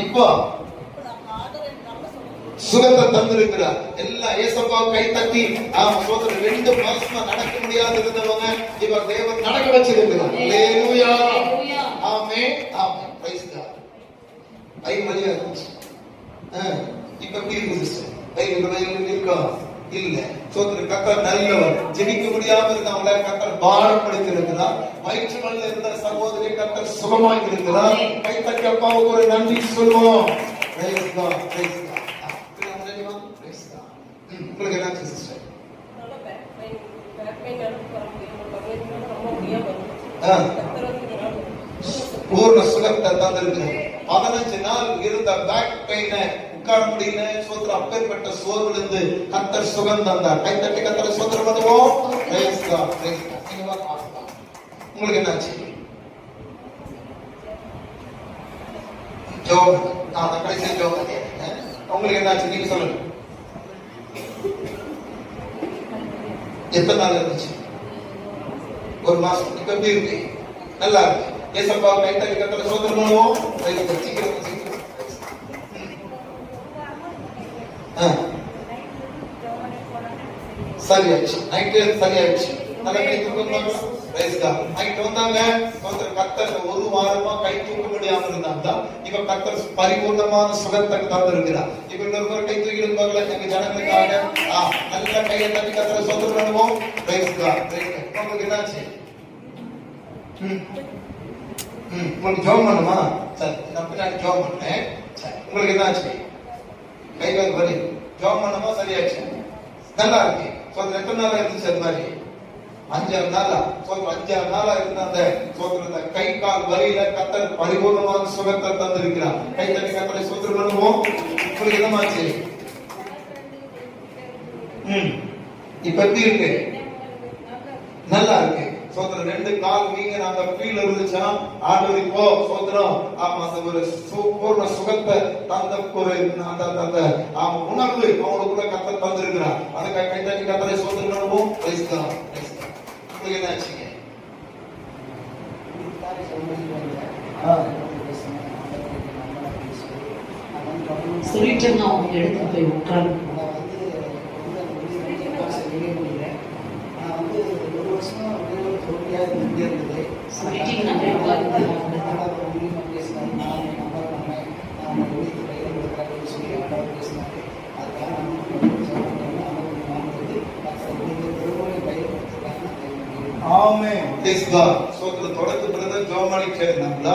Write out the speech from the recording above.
இப்போ சுகத்தை தந்திருக்கிறார். எல்லா ஏசப்பா கை தட்டி சோதரர் 2 மாசமா நடக்க முடியாது இருந்தவங்க இப்ப தேவன் நடக்க வச்சிருக்கிறார். ஹalleluya ஆமென் ஆமென் பிரைஸ் காட். ஐ மரியா இப்ப எப்படி இருக்கு சிஸ்டர்? இருக்கா இல்ல? சோதரர் கர்த்தர் நல்லவர். ஜெபிக்க முடியாம இருந்தவங்கள கர்த்தர் பாரப்படுத்தி இருக்கிறார். வயிற்று வலியில இருந்த சகோதரி கர்த்தர் சுகமாக்கி இருக்கிறார். கை தட்டி அப்பாவுக்கு ஒரு நன்றி சொல்லுவோம். Praise God praise God. உங்களுக்கு என்ன சிஸ்டர்? பூர்ண சுகத்தை தந்திருக்கிறார். 15 நாள் இருந்த பேக் பெயினை உட்கார முடியல. சோதர அப்பேற்பட்ட சோர்விலிருந்து கர்த்தர் சுகம் தந்தார். கை தட்டி கர்த்தரை சோதரம் பண்ணுவோம். Praise God praise God. உங்களுக்கு என்னாச்சு? ஜோப் நான் கடைசி ஜோப் உங்களுக்கு என்னாச்சு நீங்க சொல்லுங்க. எத்தனை நாள் இருந்துச்சு? 1 மாசம். இப்ப எப்படி இருக்கு? நல்லா இருக்கு. ஏசப்பா கை தட்டி கர்த்தரை சோதரம் பண்ணுவோம். சீக்கிரம் சரியாச்சு. நைட்டு சரியாச்சு. நல்லா கை தூக்குவாங்க. Praise God. நைட் வந்தாங்க. கர்த்தர் 1 வாரமா கை தூக்க முடியாம இருந்தாங்க. இப்ப கர்த்தர் பரிபூர்ணமான சுகத்தை தந்திருக்கிறார். இப்ப இன்னொரு கை தூக்கிடுவாங்களா எங்க ஜனங்களுக்காக? நல்ல கையை தட்டி கர்த்தரை சோதரம் பண்ணுவோம். Praise God praise God. உங்களுக்கு என்னாச்சு? உங்களுக்கு ஜோம் பண்ணுமா? சரி நான் பின்னாடி ஜோம் பண்ணேன். சரி உங்களுக்கு என்னாச்சு? கை கால் வலி ஜோம் பண்ணுமா? சரியாச்சு. நல்லா இருக்கு. சோதரர் எத்தனை நாளா இருந்துச்சு? அது மாதிரி 5 நாளா. சோதரர் 5 நாளா இருந்த அந்த சோதரத்தை கை கால் வலியில கர்த்தர் பரிபூர்ணமான சுகத்தை தந்திருக்கிறார். கை தட்டி கர்த்தரை சோதரம் பண்ணுவோம். உங்களுக்கு என்னமாச்சு? இப்ப எப்படி இருக்கு? நல்லா இருக்கு. சோதரர் 2 கால் நீங்க நாங்க ஃபீல் இருந்துச்சா ஆண்டவர் இப்போ சோதரம் அந்த ஒரு பூர்ண சுகத்தை தந்த ஒரு அந்த உணர்வு அவங்களுக்குள்ள கர்த்தர் தந்திருக்கிறார். அதுக்காக கை தட்டி கர்த்தரை சோதரம் பண்ணுவோம். Praise God praise God. உங்களுக்கு என்ன ஆச்சுங்க? சொல்லிட்டு அவங்க எடுத்து போய் உட்கார்ந்து ஆமென் பிரைஸ் காட். சோதரர் தொடர்ந்து பிரதர் ஜோமானி கேட்டாங்களா?